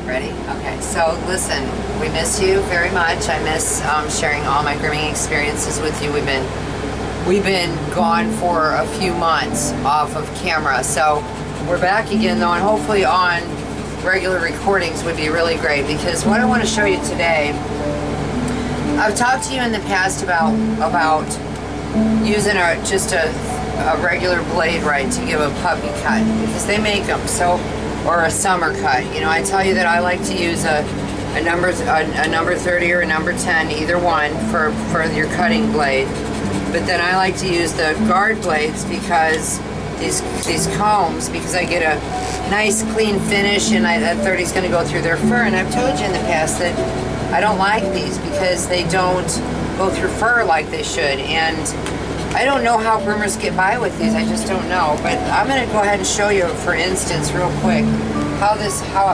Ready? Okay, so listen, we miss you very much. I miss sharing all my grooming experiences with you. We've been gone for a few months off of camera, so we're back again though, and hopefully on regular recordings would be really great, because what I want to show you today, I've talked to you in the past about using just a regular blade right to give a puppy cut, because they make them so, or a summer cut. You know, I tell you that I like to use a number 30 or a number 10, either one for your cutting blade. But then I like to use the guard blades, because these combs, because I get a nice clean finish, and that 30 is going to go through their fur. And I've told you in the past that I don't like these because they don't go through fur like they should. And I don't know how groomers get by with these. I just don't know. But I'm going to go ahead and show you, for instance, real quick,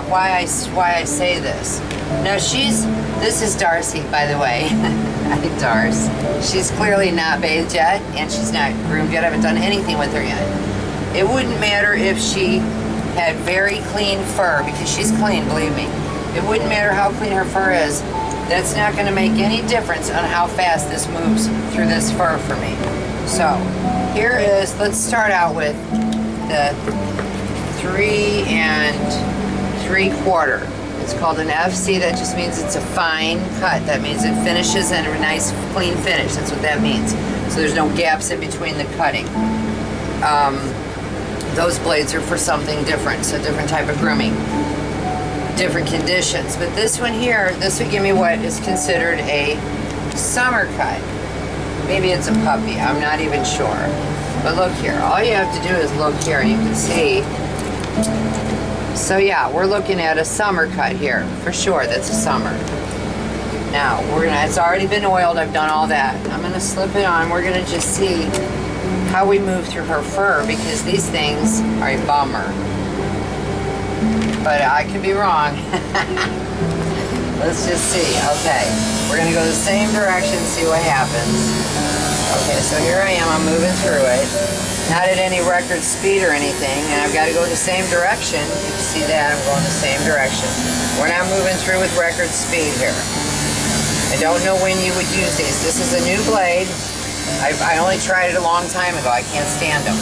why I say this. Now this is Darcy, by the way. Hi, Darce. She's clearly not bathed yet, and she's not groomed yet. I haven't done anything with her yet. It wouldn't matter if she had very clean fur, because she's clean, believe me. It wouldn't matter how clean her fur is. That's not going to make any difference on how fast this moves through this fur for me. So here is, let's start out with the 3 3/4. It's called an FC. That just means it's a fine cut. That means it finishes in a nice clean finish. That's what that means. So there's no gaps in between the cutting. Those blades are for something different, so different type of grooming, different conditions. But this one here, this would give me what is considered a summer cut. Maybe it's a puppy, I'm not even sure. But look here, all you have to do is look here, and you can see. So yeah, we're looking at a summer cut here, for sure. That's a summer. Now it's already been oiled. I've done all that. I'm gonna slip it on. We're gonna just see how we move through her fur, because these things are a bummer. But I could be wrong. Let's just see. Okay, we're gonna go the same direction, see what happens. Okay, so here I am. I'm moving through it. Not at any record speed or anything, and I've got to go the same direction. You can see that I'm going the same direction. We're not moving through with record speed here. I don't know when you would use these. This is a new blade. I only tried it a long time ago. I can't stand them.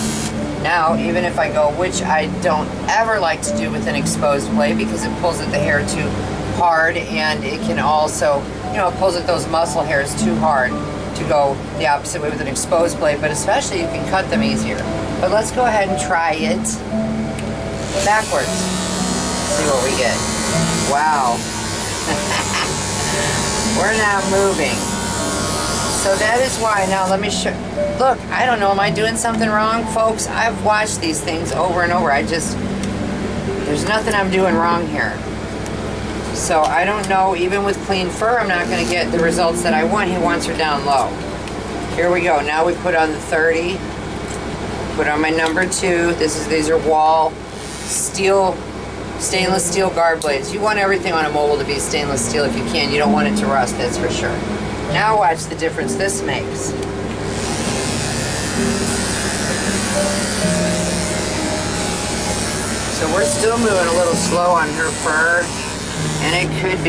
Now, even if I go, which I don't ever like to do with an exposed blade, because it pulls at the hair too hard, and it can also, you know, it pulls at those muscle hairs too hard to go the opposite way with an exposed blade, but especially you can cut them easier. But let's go ahead and try it backwards. See what we get. Wow. We're not moving. So that is why. Now let me show. Look, I don't know, am I doing something wrong, folks? I've watched these things over and over. There's nothing I'm doing wrong here. So I don't know, even with clean fur, I'm not going to get the results that I want. He wants her down low. Here we go. Now we put on the 30. Put on my number 2. These are wall stainless steel guard blades. You want everything on a mobile to be stainless steel if you can. You don't want it to rust, that's for sure. Now watch the difference this makes. So we're still moving a little slow on her fur. And it could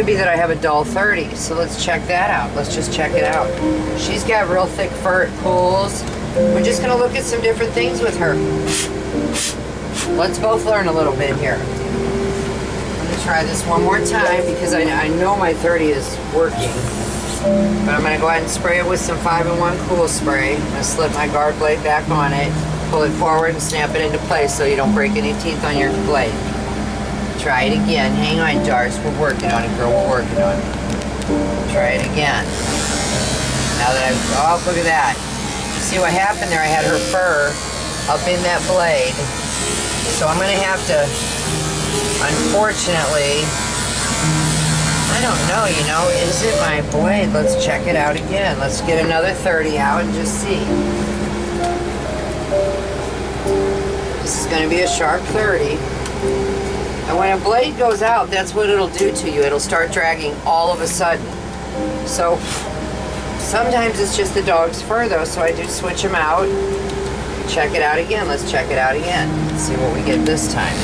be that I have a dull 30, so let's check that out. Let's just check it out. She's got real thick fur, it pulls. We're just gonna look at some different things with her. Let's both learn a little bit here. I'm gonna try this one more time, because I know my 30 is working. But I'm gonna go ahead and spray it with some 5-in-1 Cool Spray. I'm gonna slip my guard blade back on it, pull it forward and snap it into place so you don't break any teeth on your blade. Try it again. Hang on, Darce. We're working on it, girl. We're working on it. Try it again. Now that oh, look at that. You see what happened there? I had her fur up in that blade. So I'm going to have to, unfortunately, I don't know, you know, is it my blade? Let's check it out again. Let's get another 30 out and just see. This is going to be a sharp 30. And when a blade goes out, that's what it'll do to you. It'll start dragging all of a sudden. So sometimes it's just the dog's fur though, so I do switch them out. Check it out again. Let's check it out again. Let's see what we get this time.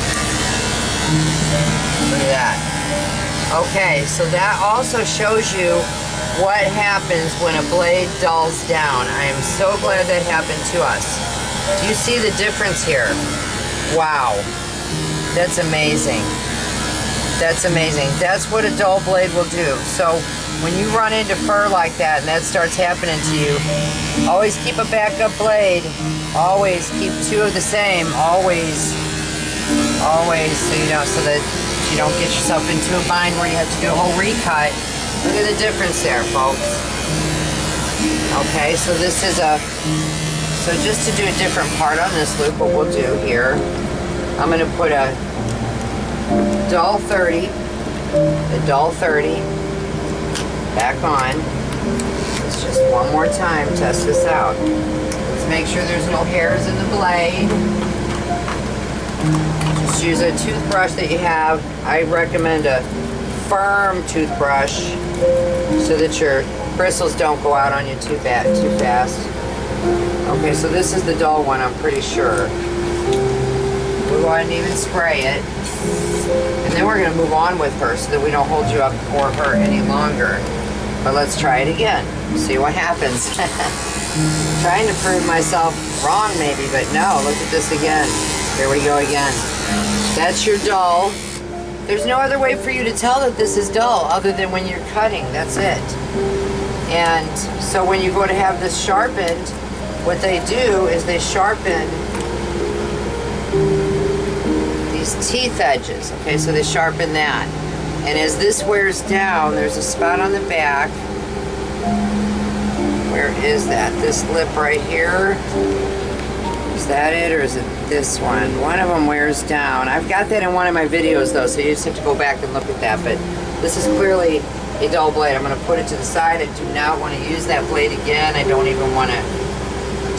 Look at that. Okay, so that also shows you what happens when a blade dulls down. I am so glad that happened to us. Do you see the difference here? Wow, that's amazing. That's amazing. That's what a dull blade will do. So when you run into fur like that and that starts happening to you, always keep a backup blade. Always keep two of the same. Always, so that you don't get yourself into a bind where you have to do a whole recut. Look at the difference there, folks. Okay, so this is so just to do a different part on this loop, what we'll do here, I'm going to put a dull 30, the dull 30 back on. Let's just one more time test this out. Let's make sure there's no hairs in the blade. Just use a toothbrush that you have. I recommend a firm toothbrush so that your bristles don't go out on you too fast. Okay, so this is the dull one, I'm pretty sure. We won't even spray it. And then we're going to move on with her so that we don't hold you up for her any longer. But let's try it again. See what happens. Trying to prove myself wrong maybe, but no, look at this again. Here we go again. That's your dull. There's no other way for you to tell that this is dull other than when you're cutting. That's it. And so when you go to have this sharpened, what they do is they sharpen these teeth edges. Okay, so they sharpen that. And as this wears down, there's a spot on the back. Where is that? This lip right here? Is that it, or is it this one? One of them wears down. I've got that in one of my videos though, so you just have to go back and look at that. But this is clearly a dull blade. I'm going to put it to the side. I do not want to use that blade again. I don't even want to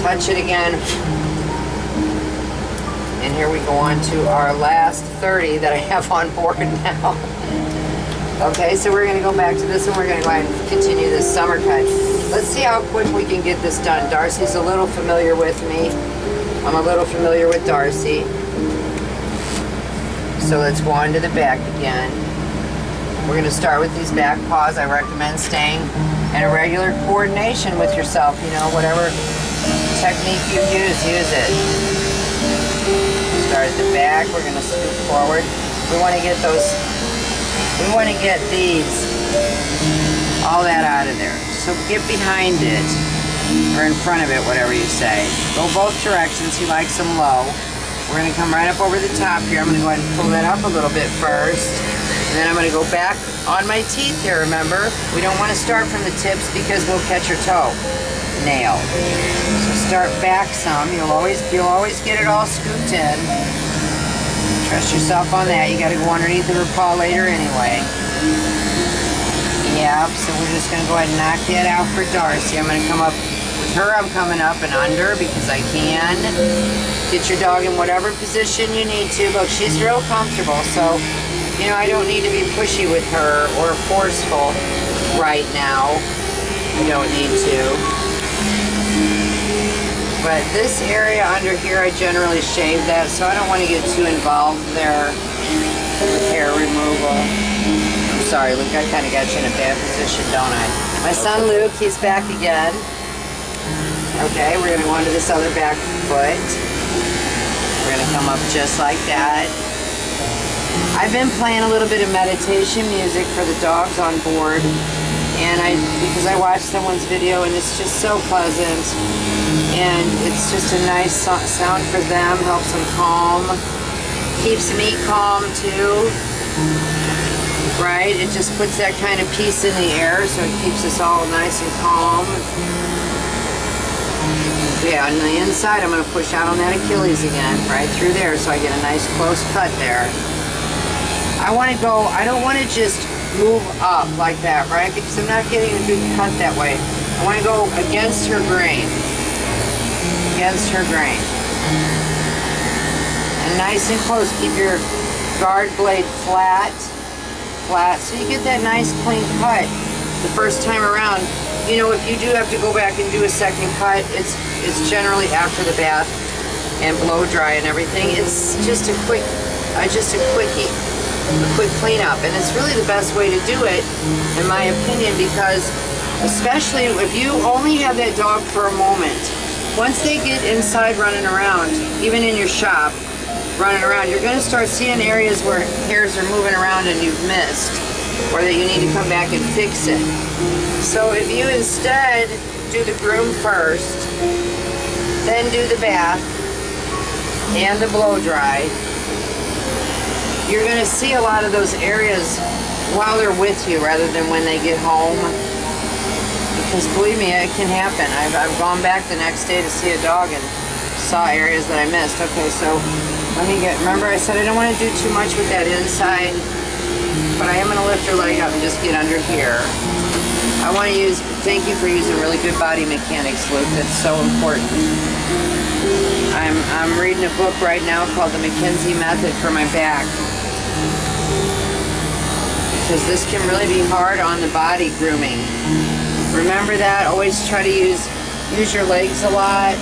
touch it again. And here we go on to our last 30 that I have on board now. Okay, so we're going to go back to this and we're going to go ahead and continue this summer cut. Let's see how quick we can get this done. Darcy's a little familiar with me. I'm a little familiar with Darcy. So let's go on to the back again. We're going to start with these back paws. I recommend staying in a regular coordination with yourself. You know, whatever technique you use it. Start at the back. We're going to scoot forward. We want to get those, we want to get these, all that out of there. So get behind it, or in front of it, whatever you say. Go both directions. He likes them low. We're going to come right up over the top here. I'm going to go ahead and pull that up a little bit first. And then I'm going to go back on my teeth here, remember? We don't want to start from the tips because we'll catch your toe nail. So start back some. You'll always get it all scooped in. Trust yourself on that. You got to go underneath the paw later anyway. Yep, so we're just going to go ahead and knock that out for Darcy. I'm going to come up with her. I'm coming up and under because I can. Get your dog in whatever position you need to. Look, she's real comfortable, so, you know, I don't need to be pushy with her or forceful right now. You don't need to. But this area under here, I generally shave that, so I don't want to get too involved there with hair removal. Sorry, Luke, I kind of got you in a bad position, don't I? My son Luke, he's back again. Okay, we're going to go into this other back foot. We're going to come up just like that. I've been playing a little bit of meditation music for the dogs on board, and because I watched someone's video, and it's just so pleasant, and it's just a nice sound for them, helps them calm, keeps me calm too. Right? It just puts that kind of peace in the air, so it keeps us all nice and calm. Okay, on the inside, I'm going to push out on that Achilles again, right through there, so I get a nice close cut there. I want to go, I don't want to just move up like that, right? Because I'm not getting a good cut that way. I want to go against her grain. Against her grain. And nice and close. Keep your guard blade flat, so you get that nice clean cut the first time around. You know, if you do have to go back and do a second cut, it's generally after the bath and blow dry and everything. It's just a quick just a quickie, a quick cleanup. And it's really the best way to do it, in my opinion, because especially if you only have that dog for a moment, once they get inside running around, even in your shop, running around, you're going to start seeing areas where hairs are moving around and you've missed, or that you need to come back and fix it. So if you instead do the groom first, then do the bath and the blow dry, you're going to see a lot of those areas while they're with you rather than when they get home. Because believe me, it can happen. I've gone back the next day to see a dog and saw areas that I missed. Okay, so let me remember I said I don't want to do too much with that inside, but I am going to lift her leg up and just get under here. I want to thank you for using really good body mechanics, Luke. That's so important. I'm reading a book right now called The McKinsey Method for my back. Because this can really be hard on the body grooming. Remember that. Always try to use your legs a lot.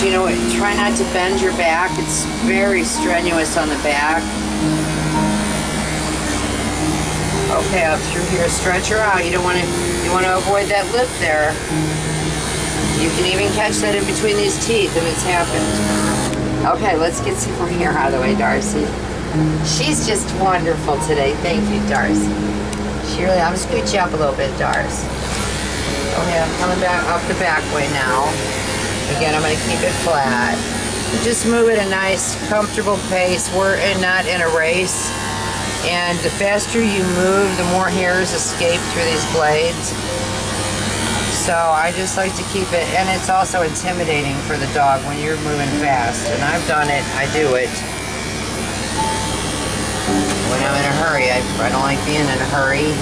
You know, try not to bend your back. It's very strenuous on the back. Okay, up through here, stretch her out. You want to avoid that lip there. You can even catch that in between these teeth, and it's happened. Okay, let's get some more hair out of the way, Darcy. She's just wonderful today. Thank you, Darcy. I'm gonna scoot you up a little bit, Darcy. Okay, I'm coming back up the back way now. Again, I'm going to keep it flat. Just move at a nice, comfortable pace. We're not in a race. And the faster you move, the more hairs escape through these blades. So I just like to keep it, and it's also intimidating for the dog when you're moving fast. And I've done it, I do it. When I'm in a hurry, I don't like being in a hurry.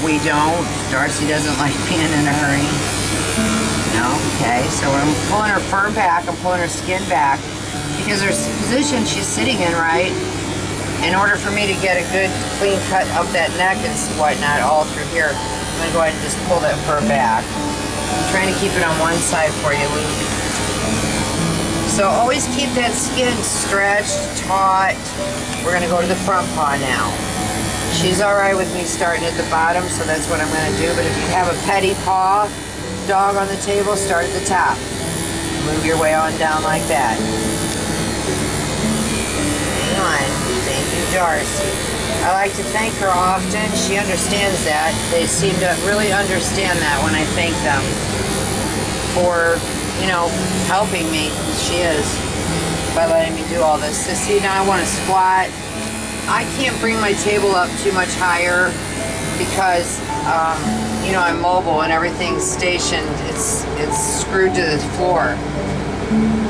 We don't. Darcy doesn't like being in a hurry. No, okay, so I'm pulling her fur back, I'm pulling her skin back, because her position she's sitting in, right, in order for me to get a good clean cut of that neck and whatnot all through here, I'm going to go ahead and just pull that fur back. I'm trying to keep it on one side for you, Luke. So always keep that skin stretched, taut. We're going to go to the front paw now. She's alright with me starting at the bottom, so that's what I'm going to do, but if you have a petty paw dog on the table, start at the top. Move your way on down like that. Hang on. Thank you, Darcy. I like to thank her often. She understands that. They seem to really understand that when I thank them for, you know, helping me. She is, by letting me do all this. So see, now I want to squat. I can't bring my table up too much higher because you know, I'm mobile and everything's stationed. It's screwed to the floor.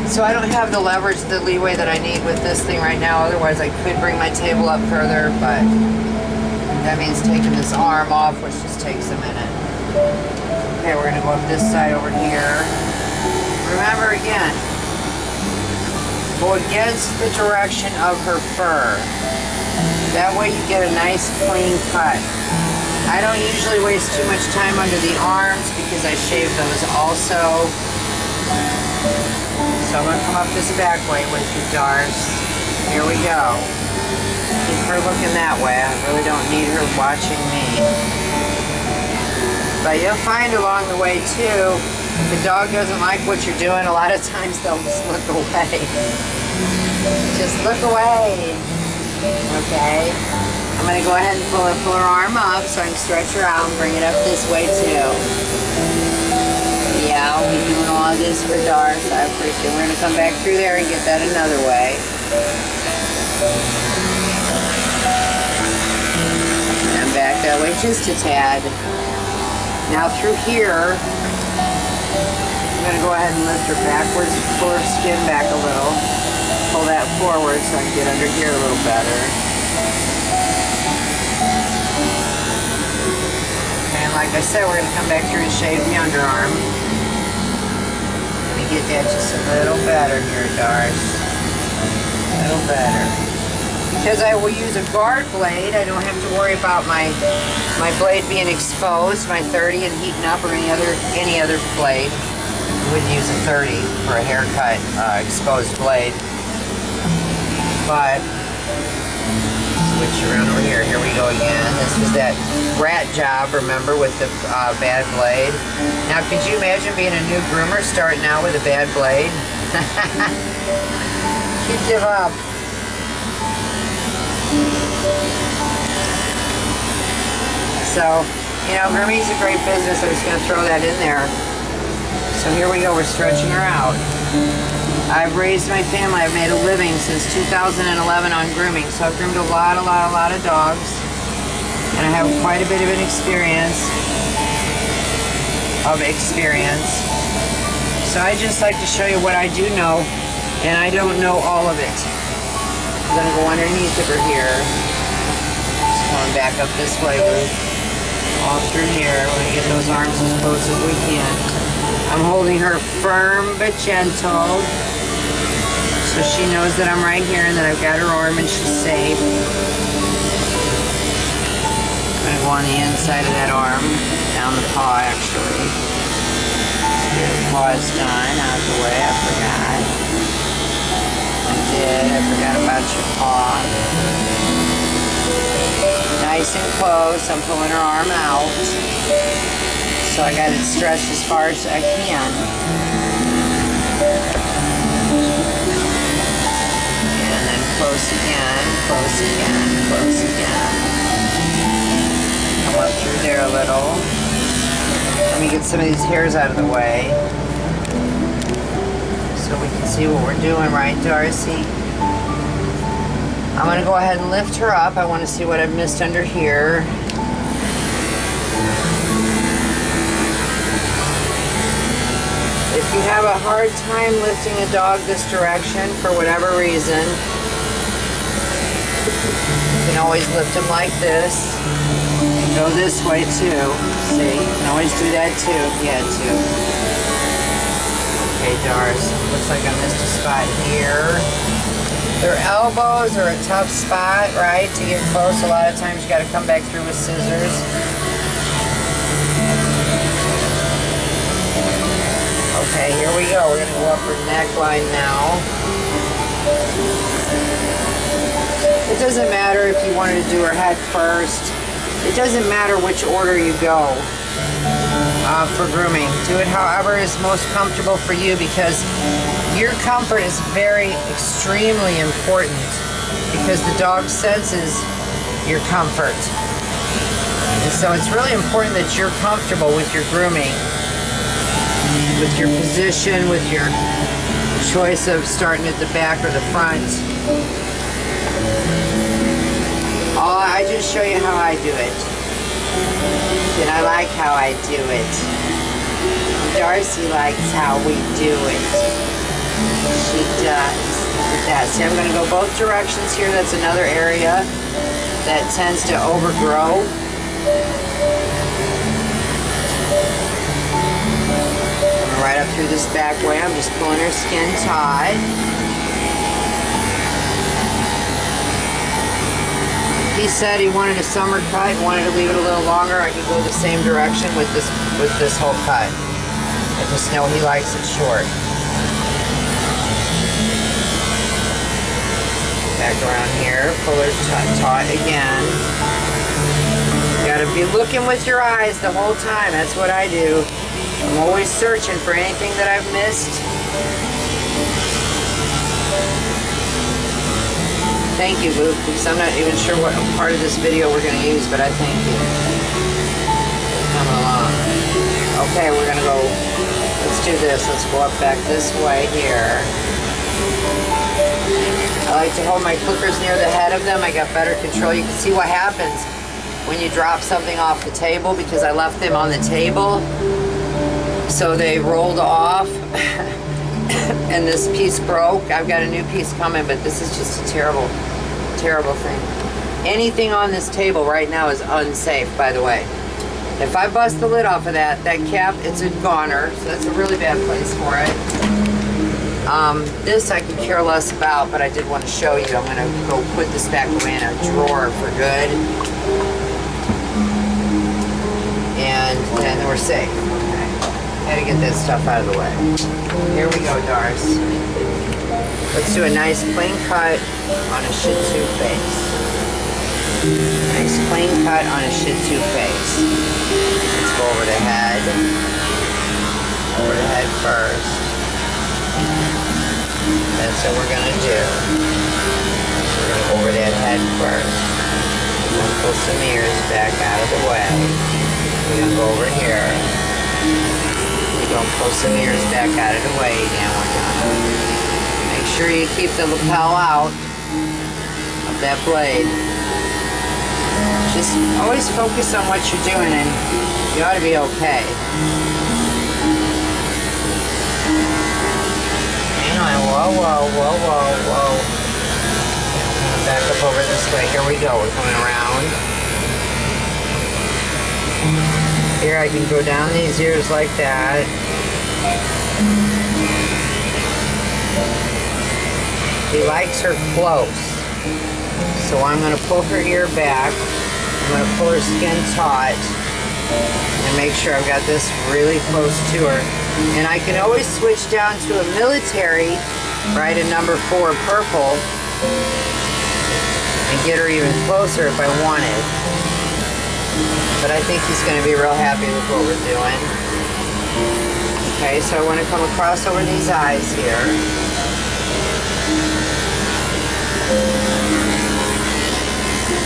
So I don't have the leverage, the leeway that I need with this thing right now. Otherwise I could bring my table up further, but that means taking this arm off, which just takes a minute. Okay, we're gonna go up this side over here. Remember again, go against the direction of her fur. That way you get a nice clean cut. I don't usually waste too much time under the arms because I shave those also. So I'm going to come up this back way with you, Darce. Here we go. Keep her looking that way. I really don't need her watching me. But you'll find along the way too, if the dog doesn't like what you're doing, a lot of times they'll just look away. Just look away. Okay? I'm going to go ahead and pull her arm up so I can stretch her out and bring it up this way too. Yeah, I'll be doing all of this for Darce. I appreciate it. We're going to come back through there and get that another way. And back that way just a tad. Now through here, I'm going to go ahead and lift her backwards, pull her skin back a little. Pull that forward so I can get under here a little better. And like I said, we're going to come back through and shave the underarm. Let me get that just a little better here, Darce. A little better. Because I will use a guard blade, I don't have to worry about my blade being exposed, my 30 and heating up, or any other blade. I wouldn't use a 30 for a haircut exposed blade. but switch around over here. Here we go again. This was that rat job, remember, with the bad blade. Now, could you imagine being a new groomer starting out with a bad blade? You'd give up. So, you know, grooming is a great business. I'm just going to throw that in there. So here we go. We're stretching her out. I've raised my family. I've made a living since 2011 on grooming. So I've groomed a lot of dogs. And I have quite a bit of an experience. So I just like to show you what I do know. And I don't know all of it. I'm going to go underneath of her here. Just going back up this way, Ruth. All through here. We're going to get those arms as close as we can. I'm holding her firm but gentle. So she knows that I'm right here and that I've got her arm and she's safe. I'm going to go on the inside of that arm, down the paw actually. Get the paws done, out of the way, I forgot. I forgot about your paw. Nice and close, I'm pulling her arm out. So I got it stretched as far as I can. Close again, close again, close again. Come up through there a little. Let me get some of these hairs out of the way so we can see what we're doing, right, Darcy? I'm going to go ahead and lift her up. I want to see what I've missed under here. If you have a hard time lifting a dog this direction for whatever reason, you can always lift them like this. Go this way too. See? You can always do that too if you had to. Okay, Dars. Looks like I missed a spot here. Their elbows are a tough spot, right? To get close, a lot of times you got to come back through with scissors. Okay, here we go. We're going to go up her neckline now. It doesn't matter if you wanted to do her head first. It doesn't matter which order you go for grooming. Do it however is most comfortable for you because your comfort is very extremely important because the dog senses your comfort. And so it's really important that you're comfortable with your grooming, with your position, with your choice of starting at the back or the front. I just show you how I do it. And I like how I do it. Darcy likes how we do it. She does. Look at that. See, I'm going to go both directions here. That's another area that tends to overgrow. Coming right up through this back way. I'm just pulling her skin taut. He said he wanted a summer cut, wanted to leave it a little longer. I could go the same direction with this whole cut. I just know he likes it short. Back around here, pull her taut again. You gotta be looking with your eyes the whole time. That's what I do. I'm always searching for anything that I've missed. Thank you, Luke, because I'm not even sure what part of this video we're going to use, but I thank you. Coming along. Okay, we're going to go, let's do this. Let's go up back this way here. I like to hold my clippers near the head of them. I got better control. You can see what happens when you drop something off the table because I left them on the table. So they rolled off. And this piece broke. I've got a new piece coming, but this is just a terrible, terrible thing. Anything on this table right now is unsafe, by the way. If I bust the lid off of that cap, it's a goner, so that's a really bad place for it. This I could care less about, but I did want to show you. I'm going to go put this back away in a drawer for good. And then we're safe. Okay. Had to get that stuff out of the way. Here we go, Dars. Let's do a nice clean cut on a Shih Tzu face. Nice clean cut on a Shih Tzu face. Let's go over the head. Over the head first. That's what we're going to do. We're going to go over that head first. We're going to pull some ears back out of the way. We're going to go over here. We're going to pull some ears back out of the way. Now we're going to make sure you keep the lapel out of that blade. Just always focus on what you're doing and you ought to be okay. Whoa, whoa, whoa, whoa, whoa. Back up over this way. Here we go. We're coming around. Here I can go down these ears like that. He likes her close. So I'm going to pull her ear back. I'm going to pull her skin taut and make sure I've got this really close to her. And I can always switch down to a military, right, a number 4 purple, and get her even closer if I wanted. But I think he's going to be real happy with what we're doing. Okay, so I want to come across over these eyes here.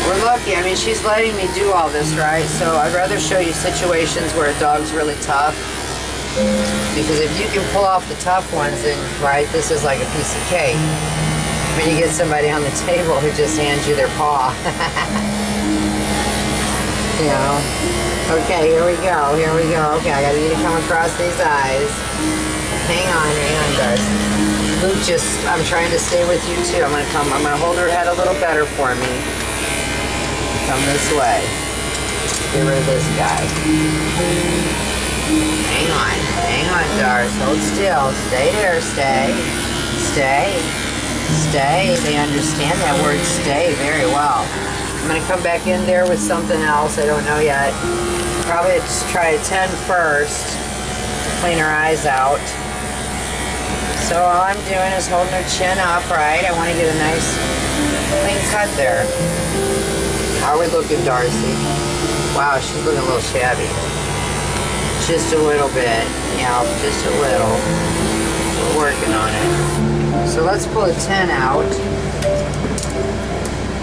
We're lucky. I mean, she's letting me do all this, right? So I'd rather show you situations where a dog's really tough. Because if you can pull off the tough ones, then, right, this is like a piece of cake. When you get somebody on the table who just hands you their paw. You know? Okay, here we go, here we go. Okay, I need to come across these eyes. Hang on, Darcy. Luke, I'm trying to stay with you too. I'm gonna hold her head a little better for me. Come this way. Get rid of this guy. Hang on, Darce. Hold still. Stay there, stay. They understand that word stay very well. I'm going to come back in there with something else. I don't know yet. Probably just try a 10 first. Clean her eyes out. So all I'm doing is holding her chin up, right? I want to get a nice clean cut there. How are we looking, Darcy? Wow, she's looking a little shabby. Just a little bit, yeah, just a little. We're working on it. So let's pull a 10 out.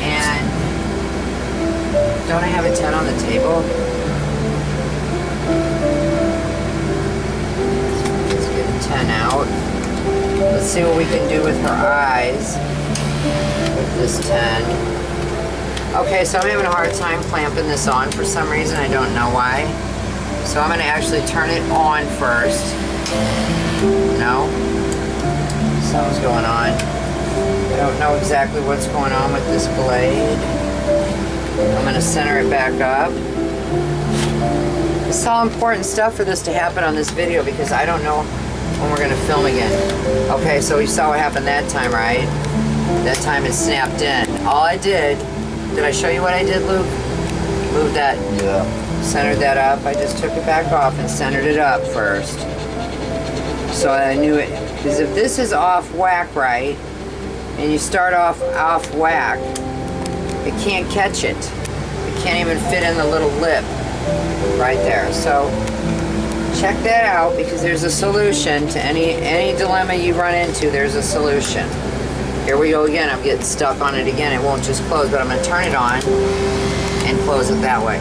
And don't I have a 10 on the table? Let's get a 10 out. Let's see what we can do with her eyes with this 10. Okay, so I'm having a hard time clamping this on for some reason. I don't know why. So I'm going to actually turn it on first. No? Something's going on. I don't know exactly what's going on with this blade. I'm going to center it back up. It's all important stuff for this to happen on this video because I don't know when we're going to film again. Okay, so you saw what happened that time, right? That time it snapped in. All I did I show you what I did, Luke? Move that. Yeah. Centered that up. I just took it back off and centered it up first. So I knew it. Because if this is off whack, right, and you start off whack, it can't catch it. It can't even fit in the little lip right there. So check that out because there's a solution to any dilemma you run into. There's a solution. Here we go again. I'm getting stuck on it again. It won't just close, but I'm going to turn it on and close it that way.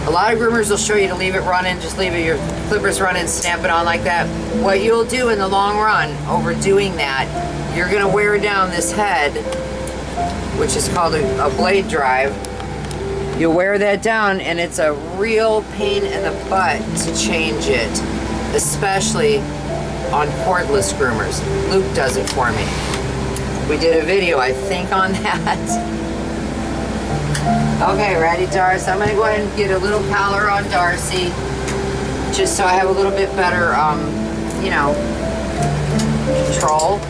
A lot of groomers will show you to leave it running, just leave it, your clippers running, snap it on like that. What you'll do in the long run, overdoing that, you're going to wear down this head, which is called a blade drive. You'll wear that down and it's a real pain in the butt to change it, especially on cordless groomers. Luke does it for me. We did a video, I think, on that. Okay, ready, Darcy? I'm going to go ahead and get a little collar on Darcy, just so I have a little bit better, you know, control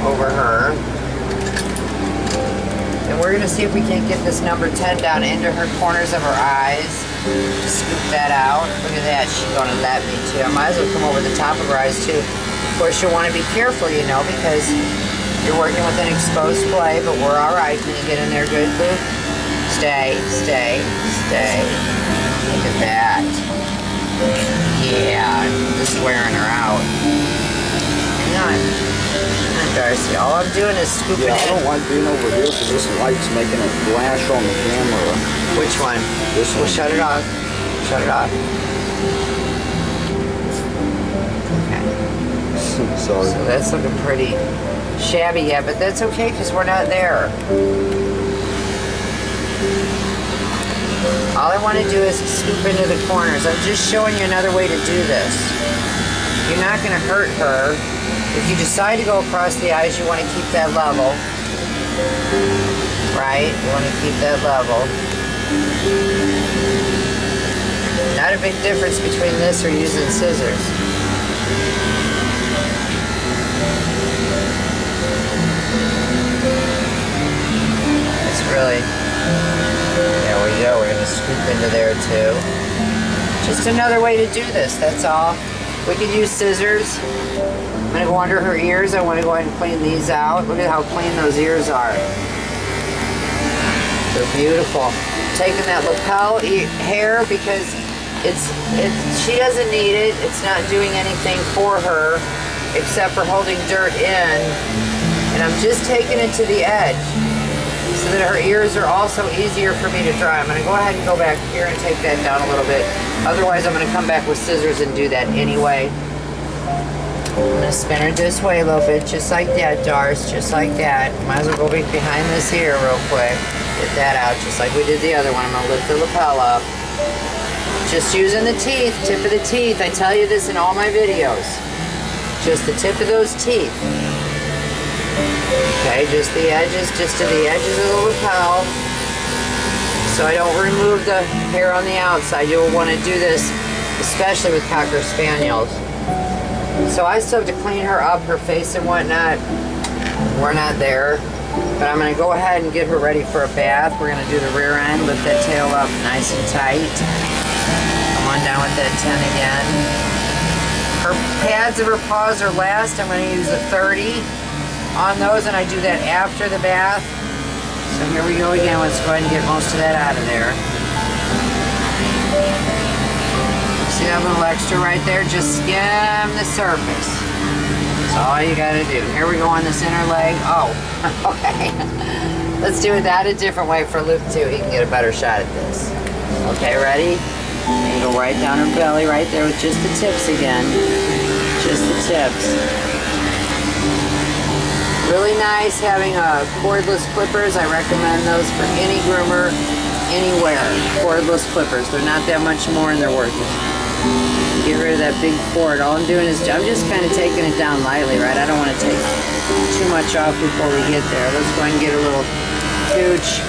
over her. And we're going to see if we can get this number 10 down into her corners of her eyes. Just scoop that out. Look at that, she's going to let me too. I might as well come over the top of her eyes too. course, you'll want to be careful, you know, because you're working with an exposed blade, but we're all right. Can you get in there good, Luke? Stay, stay, stay. Look at that. Yeah, just wearing her out. Hang on. Hang on, Darcy. All I'm doing is scooping I in. don't like being over here because this light's making it flash on the camera. Which one? This one. Well, shut it off. Shut it off. Okay. Sorry. So that's looking pretty shabby, yeah, but that's okay because we're not there. All I want to do is scoop into the corners. I'm just showing you another way to do this. You're not going to hurt her. If you decide to go across the eyes, you want to keep that level. Right? You want to keep that level. Not a big difference between this or using scissors. It's really... There we go. We're going to scoop into there too. Just another way to do this, that's all. We could use scissors. I'm going to go under her ears. I want to go ahead and clean these out. Look at how clean those ears are. They're beautiful. Taking that lapel hair because she doesn't need it. It's not doing anything for her except for holding dirt in. And I'm just taking it to the edge so that her ears are also easier for me to dry. I'm going to go ahead and go back here and take that down a little bit. Otherwise, I'm going to come back with scissors and do that anyway. I'm going to spin her this way a little bit, just like that, Dars, just like that. Might as well go behind this here real quick. Get that out, just like we did the other one. I'm going to lift the lapel up. Just using the teeth, tip of the teeth. I tell you this in all my videos. Just the tip of those teeth. Okay, just the edges, just to the edges of the lapel. So I don't remove the hair on the outside. You'll want to do this, especially with Cocker Spaniels. So I still have to clean her up, her face and whatnot. We're not there. But I'm going to go ahead and get her ready for a bath. We're going to do the rear end, lift that tail up nice and tight. Come on down with that 10 again. Her pads of her paws are last. I'm going to use a 30 on those, and I do that after the bath. So here we go again. Let's go ahead and get most of that out of there. See that little extra right there? Just skim the surface. That's all you gotta do. Here we go on this inner leg. Oh, okay. Let's do that a different way for Luke too. He can get a better shot at this. Okay, ready? And go right down her belly right there with just the tips again. Just the tips. Really nice having cordless clippers. I recommend those for any groomer, anywhere. Cordless clippers. They're not that much more and they're worth it. Get rid of that big cord. All I'm doing is, I'm just kind of taking it down lightly, right? I don't want to take too much off before we get there. Let's go ahead and get a little gooch.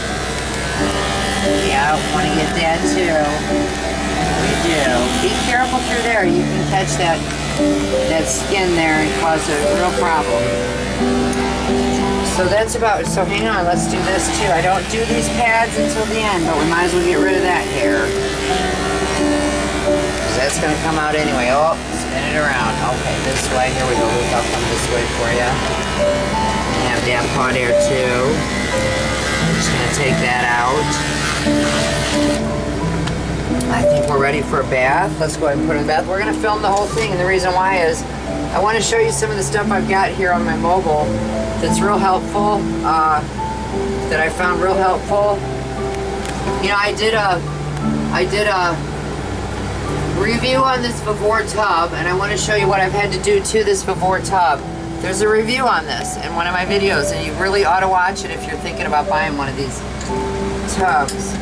Yeah, I want to get that too. We do. Be careful through there. You can catch that skin there and cause a real problem. So that's about, so hang on, let's do this too. I don't do these pads until the end, but we might as well get rid of that hair. Because that's going to come out anyway. Oh, spin it around. Okay, this way. Here we go. Luke, I'll come this way for you. And have that pot air too. I'm just going to take that out. I think we're ready for a bath. Let's go ahead and put her in the bath. We're going to film the whole thing, and the reason why is I want to show you some of the stuff I've got here on my mobile that's real helpful, that I found real helpful. You know, I did a review on this Vivore tub, and I want to show you what I've had to do to this Vivore tub. There's a review on this in one of my videos, and you really ought to watch it if you're thinking about buying one of these tubs.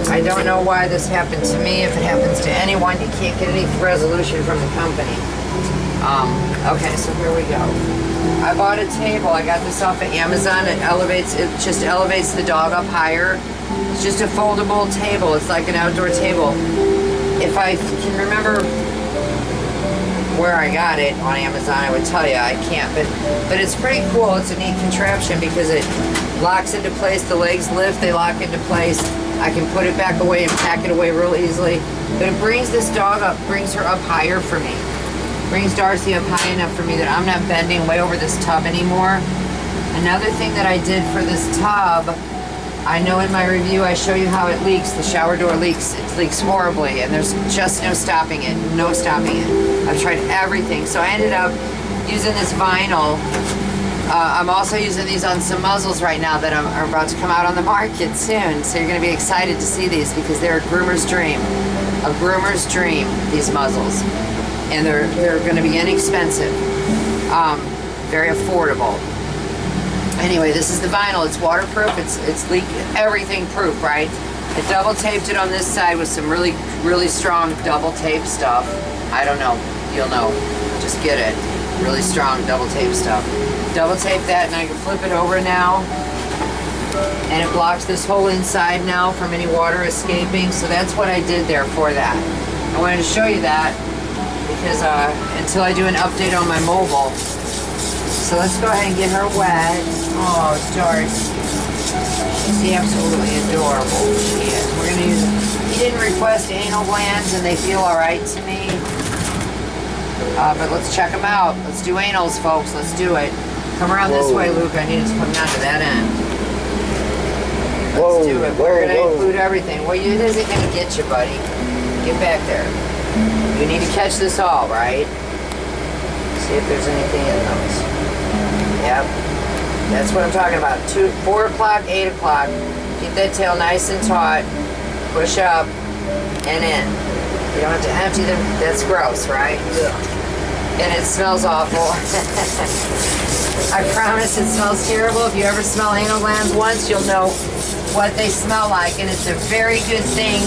I don't know why this happened to me. If it happens to anyone, you can't get any resolution from the company. Okay, so here we go. I bought a table. I got this off of Amazon. It just elevates the dog up higher. It's just a foldable table. It's like an outdoor table. If I can remember where I got it on Amazon, I would tell you. I can't, but it's pretty cool. It's a neat contraption because it locks into place. The legs lift, they lock into place. I can put it back away and pack it away real easily. But it brings this dog up, brings her up higher for me. Brings Darcy up high enough for me that I'm not bending way over this tub anymore. Another thing that I did for this tub, I know in my review I show you how it leaks. The shower door leaks. It leaks horribly, and there's just no stopping it. No stopping it. I've tried everything. So I ended up using this vinyl. I'm also using these on some muzzles right now that are about to come out on the market soon. So you're going to be excited to see these because they're a groomer's dream. A groomer's dream, these muzzles. And they're going to be inexpensive. Very affordable. Anyway, this is the vinyl. It's waterproof. It's leak everything proof, right? I double taped it on this side with some really, really strong double tape stuff. I don't know. You'll know. Just get it. Really strong double tape stuff. Double tape that, and I can flip it over now. And it blocks this whole inside now from any water escaping. So that's what I did there for that. I wanted to show you that because until I do an update on my mobile. So let's go ahead and get her wet. Oh, Darcy. She's absolutely adorable. She is. We're going to use, he didn't request anal glands and they feel alright to me. But let's check them out. Let's do anals, folks. Let's do it. Come around this way, Luke. I need it to come down to that end. Let's do it. We're going to include everything. Well, it isn't going to get you, buddy. Get back there. You need to catch this all, right? See if there's anything in those. Yep, that's what I'm talking about. 4 o'clock, 8 o'clock. Keep that tail nice and taut. Push up and in. You don't have to empty them. That's gross, right? Yeah. And it smells awful. I promise it smells terrible. If you ever smell anal glands once, you'll know what they smell like. And it's a very good thing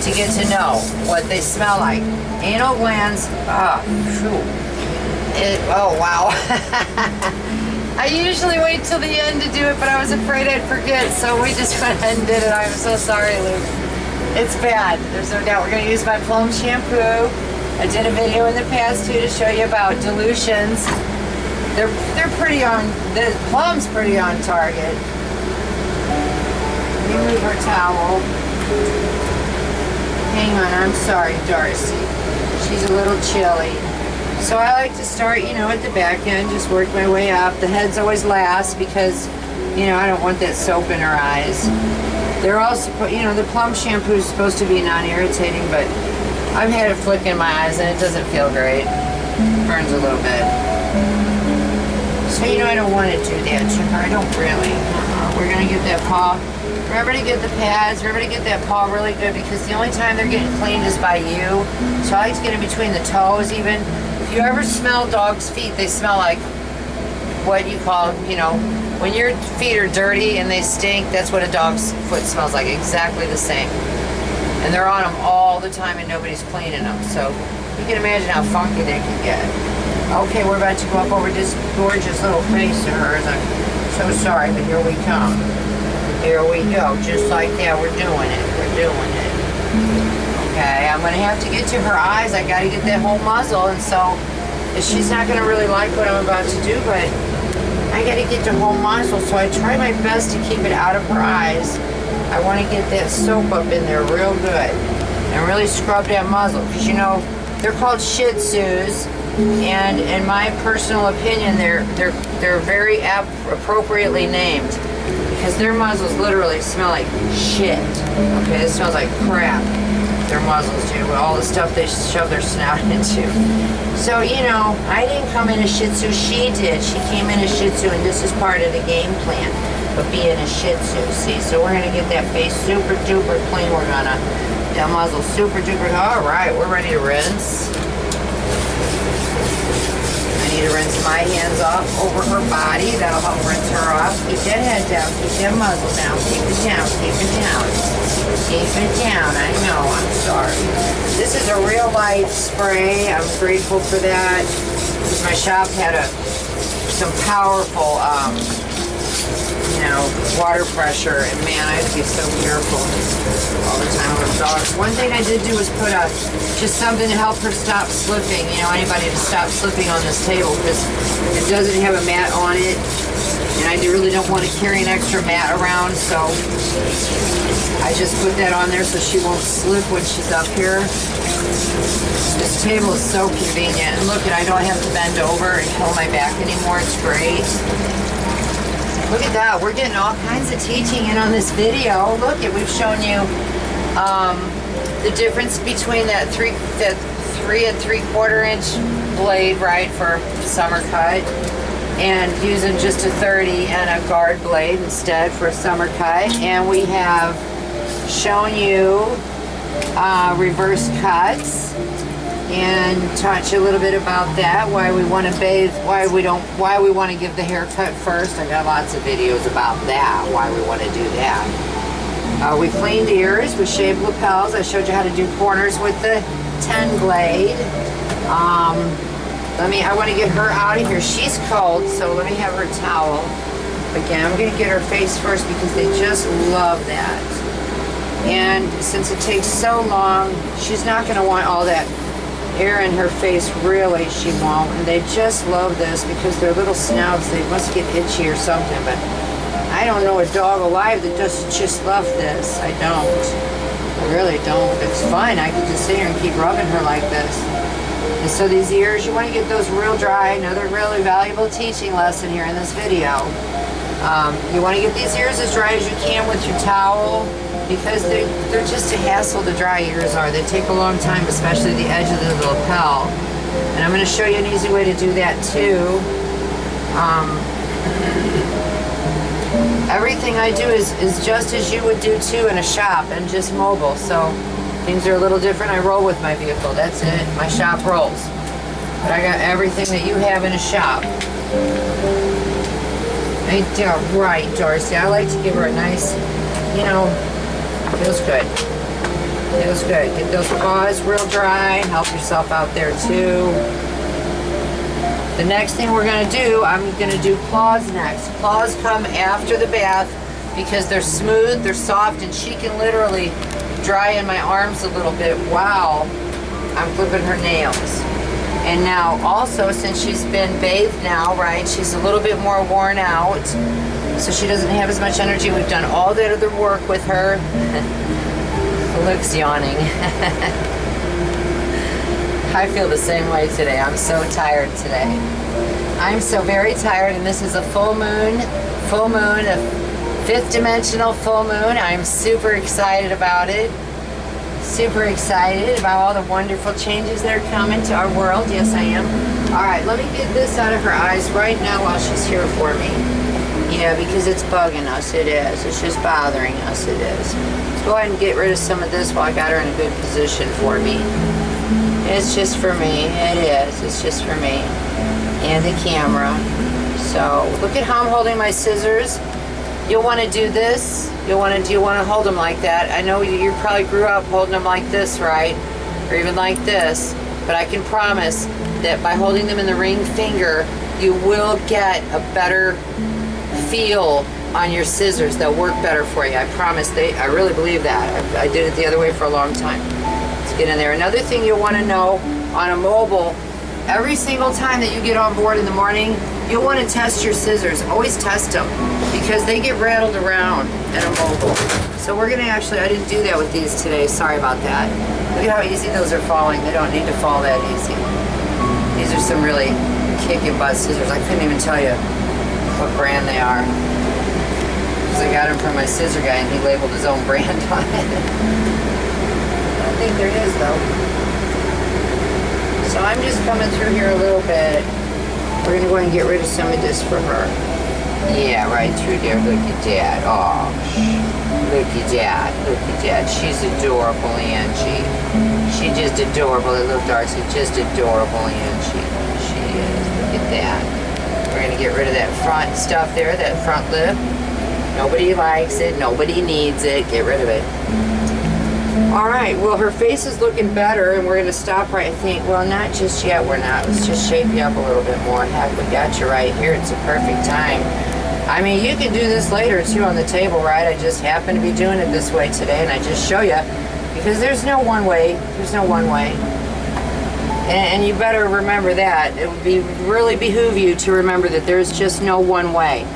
to get to know what they smell like. Anal glands, oh wow. I usually wait till the end to do it, but I was afraid I'd forget, so we just went ahead and did it. I'm so sorry, Luke. It's bad. There's no doubt. We're going to use my Plum shampoo. I did a video in the past, too, to show you about dilutions. They're pretty on, the Plum's pretty on target. Remove her towel. Hang on, I'm sorry, Darcy. She's a little chilly. So I like to start, you know, at the back end, just work my way up. The head's always last because, you know, I don't want that soap in her eyes. They're also, you know, the Plum shampoo is supposed to be non-irritating, but I've had it flick in my eyes and it doesn't feel great. Burns a little bit. So, you know, I don't want to do that to her. I don't really. We're going to get that paw. Remember to get the pads. Remember to get that paw really good because the only time they're getting cleaned is by you. So I like to get in between the toes even. If you ever smell dogs' feet, they smell like what you call, you know, when your feet are dirty and they stink, that's what a dog's foot smells like, exactly the same. And they're on them all the time and nobody's cleaning them. So you can imagine how funky they can get. Okay, we're about to go up over this gorgeous little face of hers. I'm so sorry, but here we come. Here we go, just like that. We're doing it. We're doing it. Okay, I'm going to have to get to her eyes. I got to get that whole muzzle, and so she's not going to really like what I'm about to do, but I got to get the whole muzzle, so I try my best to keep it out of her eyes. I want to get that soap up in there real good and really scrub that muzzle because, you know, they're called Shih Tzus, and in my personal opinion, they're very appropriately named because their muzzles literally smell like shit. Okay, it smells like crap. Their muzzles do, with all the stuff they shove their snout into. So, you know, I didn't come in a Shih Tzu, she did. She came in a Shih Tzu, and this is part of the game plan of being a Shih Tzu, see? So we're gonna get that face super duper clean. We're gonna, that muzzle super duper, all right, we're ready to rinse. I need to rinse my hands off over her body. That'll help rinse her off. Keep that head down, keep that muzzle down, keep it down, keep it down. Keep it down, I know, I'm sorry. This is a real light spray. I'm grateful for that. My shop had some powerful, you know, water pressure, and man, I have to be so careful all the time with dogs. One thing I did do was put just something to help her stop slipping, you know, anybody to stop slipping on this table, because it doesn't have a mat on it, and I really don't want to carry an extra mat around, so I just put that on there so she won't slip when she's up here. This table is so convenient. And look, I don't have to bend over and kill my back anymore. It's great. Look at that. We're getting all kinds of teaching in on this video. Look, we've shown you the difference between that 3 3/4 inch blade, right, for summer cut, and using just a 30 and a guard blade instead for a summer cut. And we have shown you reverse cuts and taught you a little bit about that, why we want to bathe, why we want to give the haircut first. I got lots of videos about that, why we want to do that. We cleaned ears, we shaved lapels. I showed you how to do corners with the 10 blade. I want to get her out of here. She's cold, so let me have her towel. Again, I'm going to get her face first because they just love that. And since it takes so long, she's not going to want all that air in her face, really, she won't. And they just love this because their little snouts, they must get itchy or something, but I don't know a dog alive that doesn't just love this. I don't. I really don't. It's fun. I can just sit here and keep rubbing her like this. And so these ears, you want to get those real dry. Another really valuable teaching lesson here in this video. You want to get these ears as dry as you can with your towel, because they're just a hassle to dry. Ears are. They take a long time, especially the edge of the lapel. And I'm going to show you an easy way to do that too. Everything I do is just as you would do too in a shop, and just mobile. So things are a little different. I roll with my vehicle. That's it. My shop rolls. But I got everything that you have in a shop. Ain't that right, Darcy? I like to give her a nice, you know, feels good. Feels good. Get those paws real dry. Help yourself out there too. The next thing we're going to do, I'm going to do claws next. Claws come after the bath because they're smooth, they're soft, and she can literally dry in my arms a little bit while I'm clipping her nails. And now also, since she's been bathed now, right, she's a little bit more worn out, so she doesn't have as much energy. We've done all that other work with her. Luke's yawning. I feel the same way today. I'm so tired today. I'm so very tired, and this is a full moon, a 5th dimensional full moon. I'm super excited about it. Super excited about all the wonderful changes that are coming to our world. Yes, I am. All right, let me get this out of her eyes right now while she's here for me. Yeah, because it's bugging us. It is. It's just bothering us. It is. Let's go ahead and get rid of some of this while I got her in a good position for me. It's just for me. It is. It's just for me. And the camera. So look at how I'm holding my scissors. You'll want to do this. You want to hold them like that. I know you probably grew up holding them like this, right? Or even like this. But I can promise that by holding them in the ring finger, you will get a better feel on your scissors. They'll work better for you. I promise. I really believe that. I did it the other way for a long time. Let's get in there. Another thing you'll want to know on a mobile, every single time that you get on board in the morning, you'll want to test your scissors. Always test them because they get rattled around in a mobile. So we're going to actually, I didn't do that with these today. Sorry about that. Look at how easy those are falling. They don't need to fall that easy. These are some really kicking butt scissors. I couldn't even tell you what brand they are. Because I got them from my scissor guy and he labeled his own brand on it. I don't think there is though. So I'm just coming through here a little bit. We're going to go ahead and get rid of some of this for her. Yeah, right through there. Look at that. Oh, look at that. Look at that. She's adorable, Angie. She's just adorable. Little Darcy, just adorable, Angie. She is. Look at that. We're going to get rid of that front stuff there, that front lip. Nobody likes it. Nobody needs it. Get rid of it. Alright, well her face is looking better and we're going to stop right, I think. Well, not just yet, we're not. Let's just shape you up a little bit more. Heck, we got you right here. It's a perfect time. I mean, you can do this later too on the table, right? I just happen to be doing it this way today and I just show you because there's no one way. There's no one way. And you better remember that. It would really behoove you to remember that there's just no one way,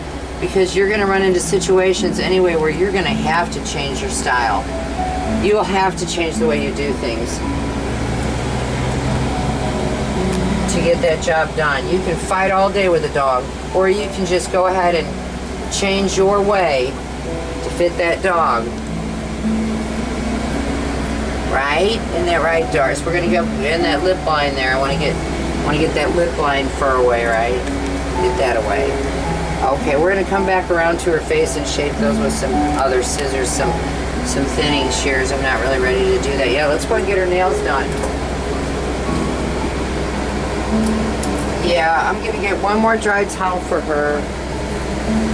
because you're going to run into situations anyway where you're going to have to change your style. You'll have to change the way you do things. get that job done. You can fight all day with a dog, or you can just go ahead and change your way to fit that dog. Right? Isn't that right, Doris? We're gonna go in that lip line there. I want to get that lip line fur away, right? Get that away. Okay, we're gonna come back around to her face and shape those with some other scissors, some thinning shears. I'm not really ready to do that yet. Let's go and get her nails done. Yeah, I'm gonna get one more dry towel for her,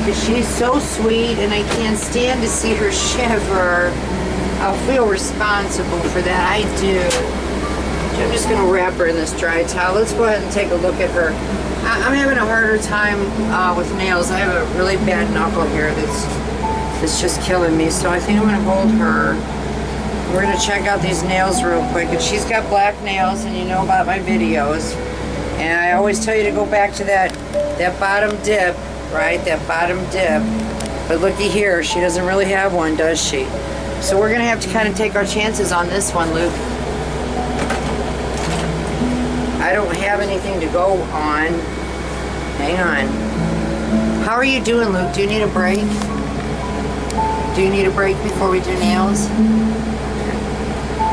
because she's so sweet and I can't stand to see her shiver. I'll feel responsible for that. I do. So I'm just going to wrap her in this dry towel. Let's go ahead and take a look at her. I'm having a harder time with nails. I have a really bad knuckle here that's just killing me. So I think I'm going to hold her. We're going to check out these nails real quick. And she's got black nails, and you know about my videos. And I always tell you to go back to that bottom dip, right? That bottom dip. But looky here, she doesn't really have one, does she? So we're going to have to kind of take our chances on this one, Luke. I don't have anything to go on. Hang on. How are you doing, Luke? Do you need a break? Do you need a break before we do nails?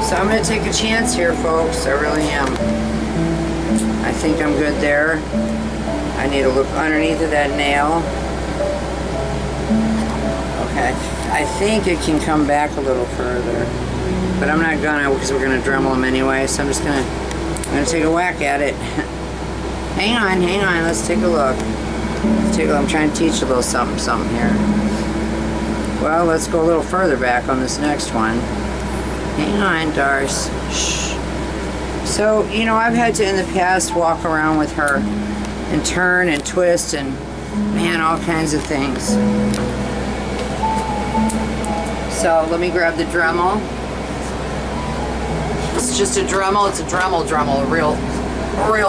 So I'm going to take a chance here, folks. I really am. I think I'm good there. I need to look underneath of that nail. Okay. I think it can come back a little further, but I'm not gonna, because we're gonna Dremel them anyway. So I'm just gonna take a whack at it. Hang on. Let's take a look. I'm trying to teach a little something here. Well, let's go a little further back on this next one. Hang on, Darce. Shh. So, you know, I've had to in the past walk around with her and turn and twist and, man, all kinds of things. So let me grab the Dremel. It's just a Dremel. It's a Dremel. A real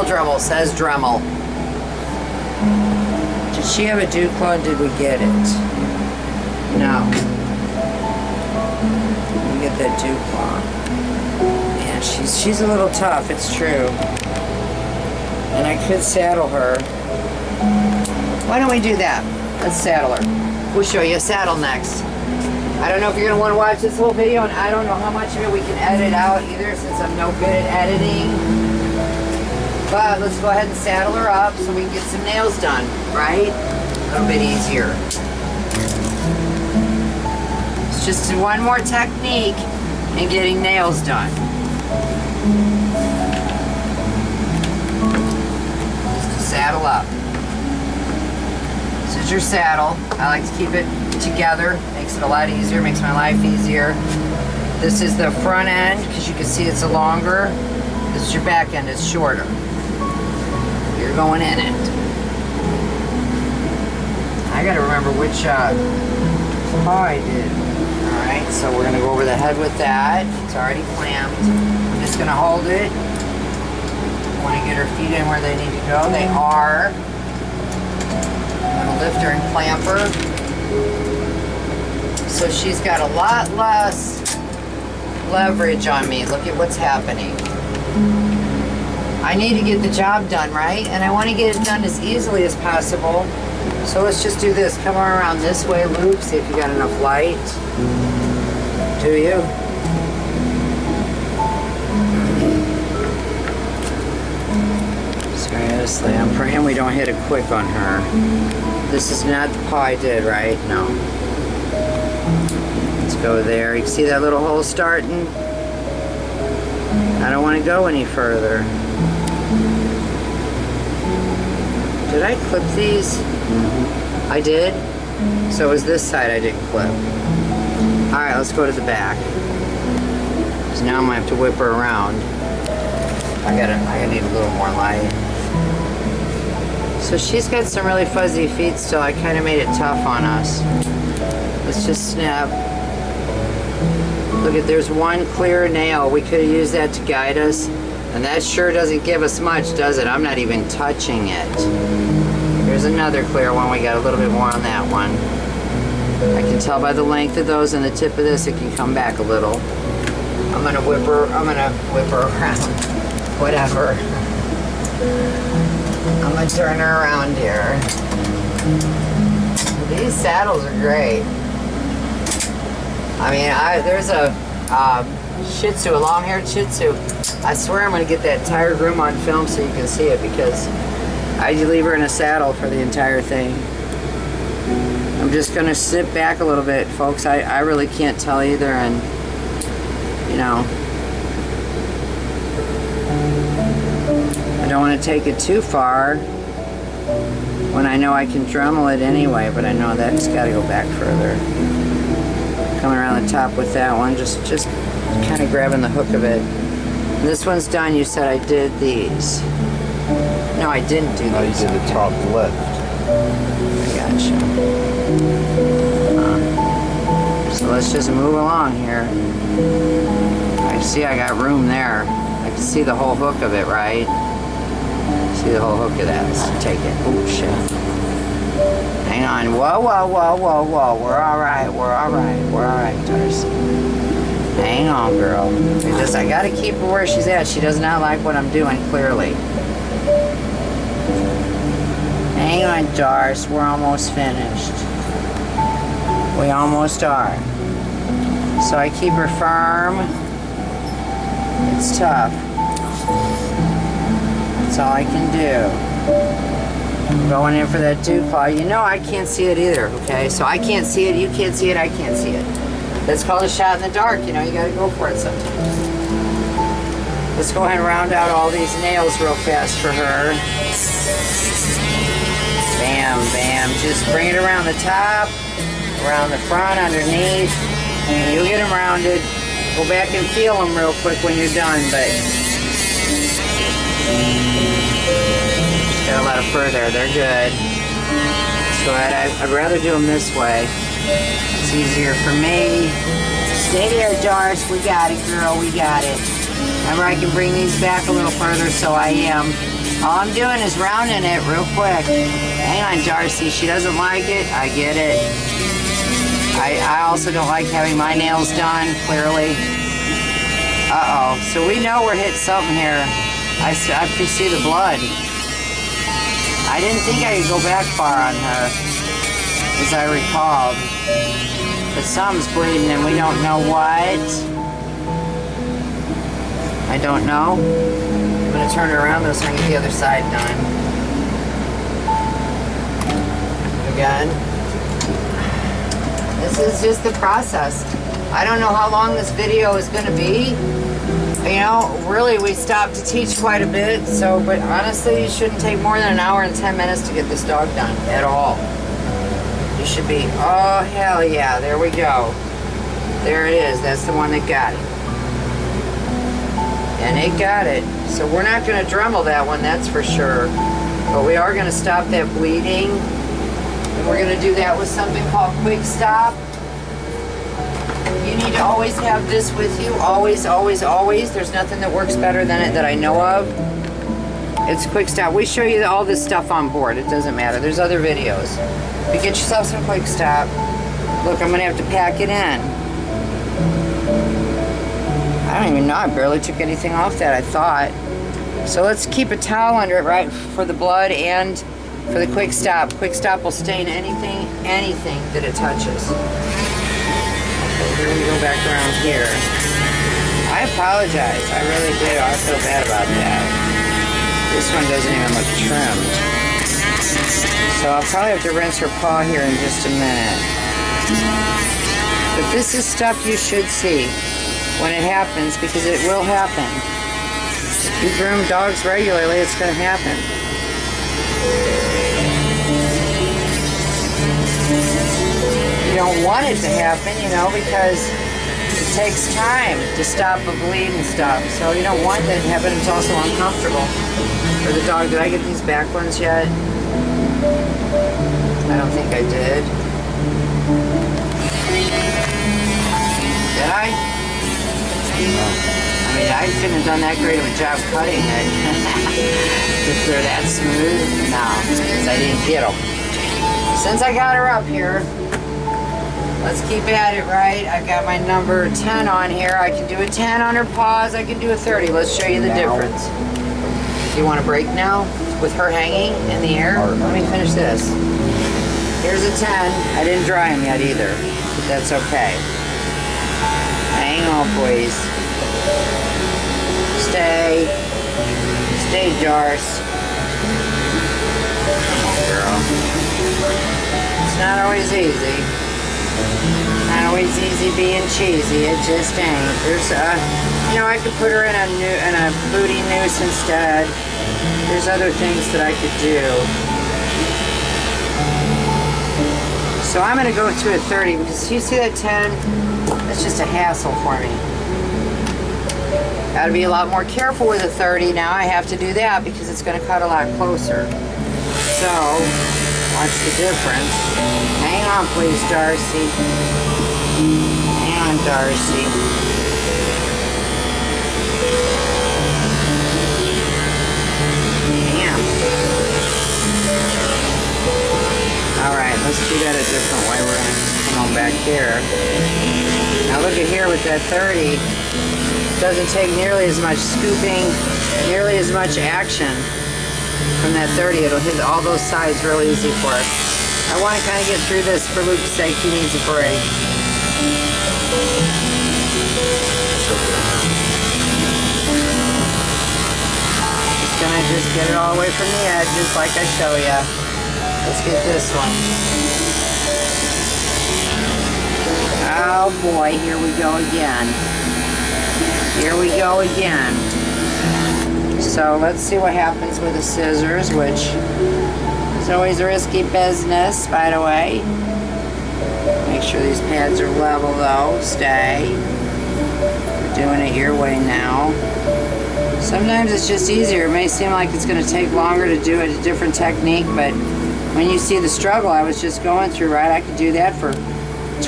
Dremel. Says Dremel. Did she have a dew claw? Did we get it? No. Let me get that dew claw. Yeah, she's a little tough. It's true. And I could saddle her. Why don't we do that? Let's saddle her. We'll show you a saddle next. I don't know if you're going to want to watch this whole video, and I don't know how much of it we can edit out either, since I'm no good at editing. But let's go ahead and saddle her up so we can get some nails done, right? A little bit easier. It's just one more technique in getting nails done. Just to saddle up. This is your saddle. I like to keep it together. Makes it a lot easier, makes my life easier. This is the front end, because you can see it's a longer. This is your back end, it's shorter. You're going in it. I gotta remember which paw I did. Alright, so we're gonna go over the head with that. It's already clamped. I'm just gonna hold it. I want to get her feet in where they need to go. They are. I'm gonna lift her and clamp her. So she's got a lot less leverage on me. Look at what's happening. I need to get the job done, right? And I want to get it done as easily as possible. So let's just do this. Come around this way, Luke. See if you got enough light. Do you? Seriously, I'm praying we don't hit it quick on her. This is not the paw I did, right? No. Let's go there. You can see that little hole starting? I don't want to go any further. Did I clip these? Mm-hmm. I did? So it was this side I didn't clip. Alright, let's go to the back. So now I'm going to have to whip her around. I gotta need a little more light. So she's got some really fuzzy feet still. I kind of made it tough on us. Let's just snap. Look at, there's one clear nail. We could have used that to guide us. And that sure doesn't give us much, does it? I'm not even touching it. Here's another clear one. We got a little bit more on that one. I can tell by the length of those and the tip of this, it can come back a little. I'm gonna whip her around. Whatever. I'm gonna turn her around here. These saddles are great. I mean, there's a Shih Tzu, a long-haired Shih Tzu. I swear I'm gonna get that entire groom on film so you can see it, because I leave her in a saddle for the entire thing. I'm just gonna sit back a little bit, folks. I really can't tell either, and you know, I don't want to take it too far when I know I can Dremel it anyway, but I know that's got to go back further. Coming around the top with that one, just kind of grabbing the hook of it. And this one's done. You said I did these. No, I didn't do these. No, you did the top left. I gotcha. So let's just move along here. I see I got room there. I can see the whole hook of it, right? See the whole hook of that. Let's take it. Oh, shit. Hang on. Whoa, whoa, whoa, whoa, whoa. We're all right. We're all right. We're all right, Darcy. Hang on, girl. I gotta keep her where she's at. She does not like what I'm doing, clearly. Hang on, Darce. We're almost finished. We almost are. So I keep her firm. It's tough. That's all I can do. Going in for that dew claw. You know I can't see it either, okay? So I can't see it, you can't see it, I can't see it. That's called a shot in the dark. You know, you gotta go for it sometimes. Let's go ahead and round out all these nails real fast for her. Bam, bam. Just bring it around the top, around the front, underneath. And you'll get them rounded. Go back and feel them real quick when you're done, but just got a lot of fur there. They're good. Let's go ahead. I'd rather do them this way. It's easier for me. Stay there, Darce. We got it, girl. We got it. Remember, I can bring these back a little further, so I am. All I'm doing is rounding it real quick. Hang on, Darcy. She doesn't like it. I get it. I also don't like having my nails done, clearly. Uh-oh. So we know we're hitting something here. I can see the blood. I didn't think I could go back far on her, as I recalled. But something's bleeding and we don't know what. I don't know. I'm going to turn her around though so I can get the other side done. Again. This is just the process. I don't know how long this video is going to be. You know, really we stopped to teach quite a bit, so, but honestly it shouldn't take more than an hour and 10 minutes to get this dog done at all. You should be, oh hell yeah, there we go. There it is, that's the one that got it. And it got it. So we're not going to Dremel that one, that's for sure. But we are going to stop that bleeding. And we're going to do that with something called Quick Stop. You need to always have this with you. Always, always, always. There's nothing that works better than it that I know of. It's Quick Stop. We show you all this stuff on board. It doesn't matter. There's other videos. But get yourself some Quick Stop. Look, I'm going to have to pack it in. I don't even know. I barely took anything off that, I thought. So let's keep a towel under it, right, for the blood and for the Quick Stop. Quick Stop will stain anything that it touches. We're going to go back around here. I apologize. I really do. I feel bad about that. This one doesn't even look trimmed. So I'll probably have to rinse her paw here in just a minute. But this is stuff you should see when it happens, because it will happen. If you groom dogs regularly, it's going to happen. You don't want it to happen, you know, because it takes time to stop a bleed and stuff. So you don't want that to happen. It's also uncomfortable for the dog. Did I get these back ones yet? I don't think I did. Did I? I mean, I couldn't have done that great of a job cutting it. If they're that smooth, no, because I didn't get them. Since I got her up here, let's keep at it, right? I've got my number 10 on here. I can do a 10 on her paws. I can do a 30. Let's show you the difference. Do you want a break now with her hanging in the air? Let me finish this. Here's a 10. I didn't dry them yet either, but that's okay. Hang on, please. Stay. Stay, Darce. Come on, girl. It's not always easy. Not always easy being cheesy. It just ain't. There's you know, I could put her in a booty noose instead. There's other things that I could do. So I'm going to go to a 30 because you see that 10? That's just a hassle for me. Got to be a lot more careful with a 30. Now I have to do that because it's going to cut a lot closer. So, watch the difference. Hang on, please, Darcy. Hang on, Darcy. Damn. Alright, let's do that a different way. We're going to come on back here. Now look at here with that 30. Doesn't take nearly as much scooping, nearly as much action from that 30. It'll hit all those sides real easy for us. I want to kind of get through this for Luke's sake. He needs a break. Just gonna get it all the way from the edges like I show ya. Let's get this one. Oh boy, here we go again. Here we go again. So let's see what happens with the scissors, which is always a risky business, by the way. Make sure these pads are level though. Stay. We're doing it your way now. Sometimes it's just easier. It may seem like it's going to take longer to do it, a different technique, but when you see the struggle I was just going through, right, I could do that for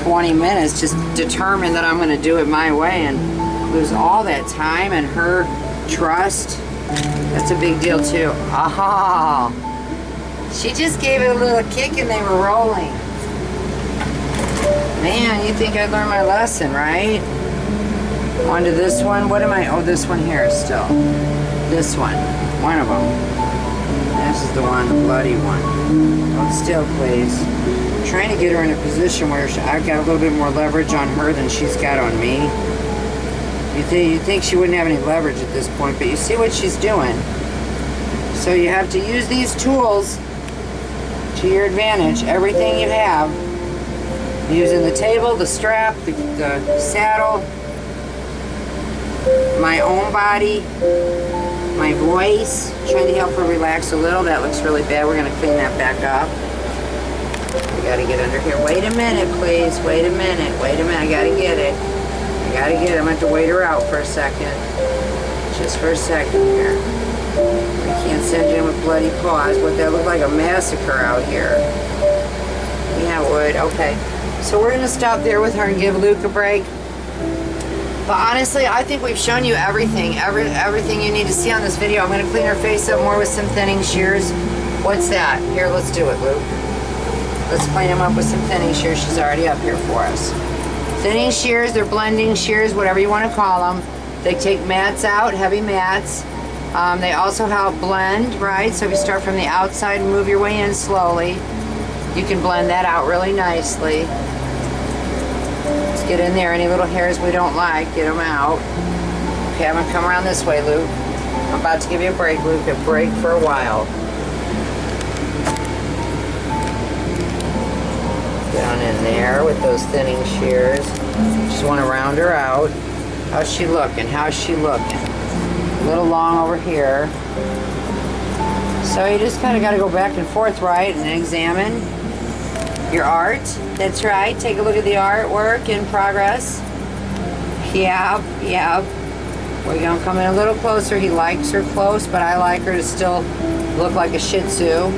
20 minutes, just determine that I'm going to do it my way and lose all that time and her trust. That's a big deal too. Oh, she just gave it a little kick and they were rolling. Man, you think I'd learn my lesson, right? On to this one. What am I? Oh, this one here still. This one. One of them. This is the one, the bloody one. Hold still, please. I'm trying to get her in a position where I've got a little bit more leverage on her than she's got on me. You'd think she wouldn't have any leverage at this point, but you see what she's doing. So you have to use these tools to your advantage. Everything you have. Using the table, the strap, the saddle, my own body, my voice, trying to help her relax a little. That looks really bad. We're going to clean that back up. I got to get under here. Wait a minute, please. Wait a minute. Wait a minute. I got to get it. I got to get it. I'm going to have to wait her out for a second. Just for a second here. I can't send you in with bloody paws. Would that look like a massacre out here? Yeah, it would. Okay. So we're going to stop there with her and give Luke a break. But honestly, I think we've shown you everything you need to see on this video. I'm going to clean her face up more with some thinning shears. What's that? Here, let's do it, Luke. Let's clean him up with some thinning shears. She's already up here for us. Thinning shears, they're blending shears, whatever you want to call them. They take mats out, heavy mats. They also help blend, right? So if you start from the outside and move your way in slowly, you can blend that out really nicely. Let's get in there. Any little hairs we don't like, get them out. Okay, I'm going to come around this way, Luke. I'm about to give you a break, Luke. A break for a while. Down in there with those thinning shears. Just want to round her out. How's she looking? How's she looking? A little long over here. So you just kind of got to go back and forth, right, and examine your art. That's right. Take a look at the artwork in progress. Yep, yep. We're going to come in a little closer. He likes her close, but I like her to still look like a Shih Tzu.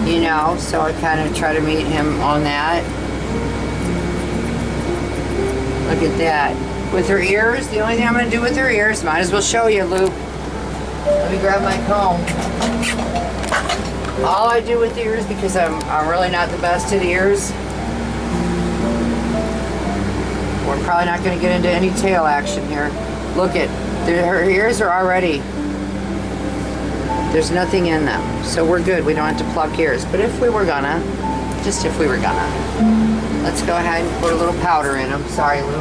You know, so I kind of try to meet him on that. Look at that. With her ears, the only thing I'm going to do with her ears, might as well show you, Luke. Let me grab my comb. All I do with ears, because I'm really not the best at ears. We're probably not going to get into any tail action here. Look at, her ears are already There's nothing in them, so we're good. We don't have to pluck ears. But if we were gonna, just if we were gonna, let's go ahead and put a little powder in them. Sorry, Lou.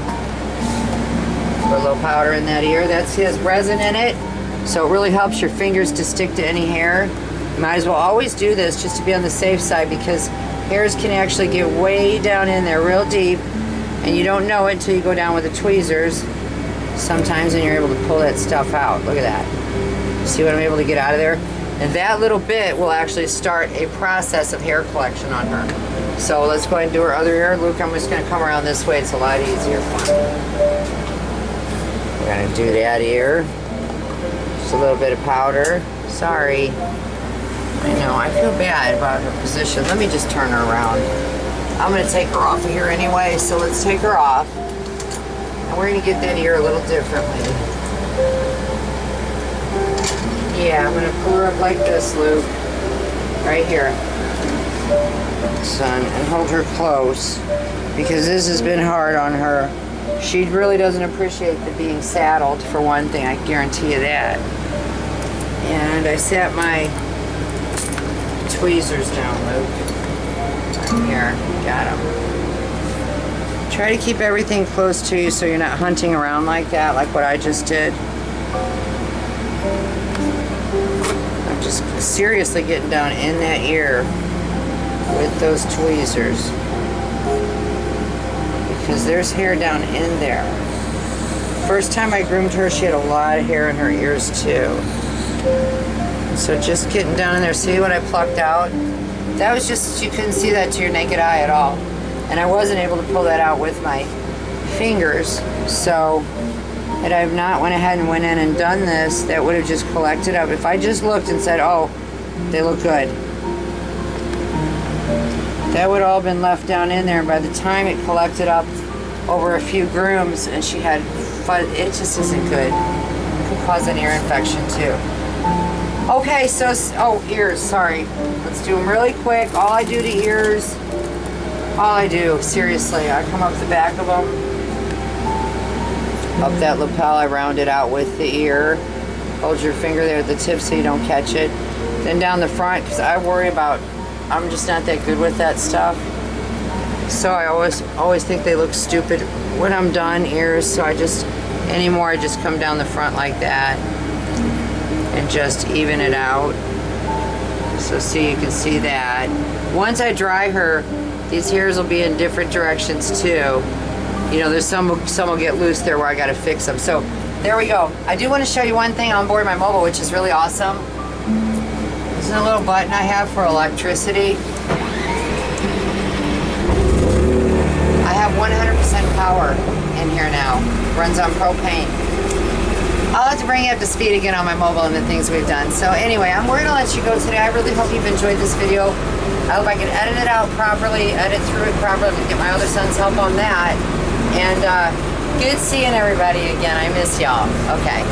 Put a little powder in that ear. That has resin in it, so it really helps your fingers to stick to any hair. You might as well always do this just to be on the safe side, because hairs can actually get way down in there real deep, and you don't know it until you go down with the tweezers sometimes, and you're able to pull that stuff out. Look at that. See what I'm able to get out of there? And that little bit will actually start a process of hair collection on her. So let's go ahead and do her other ear. Luke, I'm just going to come around this way. It's a lot easier for me. We're going to do that ear. Just a little bit of powder. Sorry. I know, I feel bad about her position. Let me just turn her around. I'm going to take her off of here anyway, so let's take her off. And we're going to get that ear a little differently. Yeah, I'm going to pull her up like this, Luke. Right here. Son, and hold her close, because this has been hard on her. She really doesn't appreciate the being saddled, for one thing, I guarantee you that. And I sat my tweezers down, Luke. Right here, got them. Try to keep everything close to you so you're not hunting around like that, like what I just did. I'm just seriously getting down in that ear with those tweezers, because there's hair down in there. First time I groomed her, she had a lot of hair in her ears too. So just getting down in there. See what I plucked out? That was just, you couldn't see that to your naked eye at all. And I wasn't able to pull that out with my fingers. So had I not went ahead and went in and done this, that would have just collected up. If I just looked and said, oh, they look good, that would all been left down in there. And by the time it collected up over a few grooms and she had fun, it just isn't good. It could cause an ear infection too. Okay, so, oh, ears, sorry. Let's do them really quick. All I do to ears, all I do, seriously, I come up the back of them, up that lapel, I round it out with the ear. Hold your finger there at the tip so you don't catch it. Then down the front, because I worry about, I'm just not that good with that stuff. So I always think they look stupid when I'm done ears, so I just, anymore I just come down the front like that and just even it out. So see, you can see that. Once I dry her, these hairs will be in different directions too. You know, there's some will get loose there where I gotta fix them. So there we go. I do want to show you one thing on board my mobile, which is really awesome. This is a little button I have for electricity. I have 100% power in here now. Runs on propane. I'll have to bring you up to speed again on my mobile and the things we've done. So anyway, we're gonna let you go today. I really hope you've enjoyed this video. I hope I can edit it out properly, edit through it properly, get my other son's help on that. And good seeing everybody again. I miss y'all. Okay.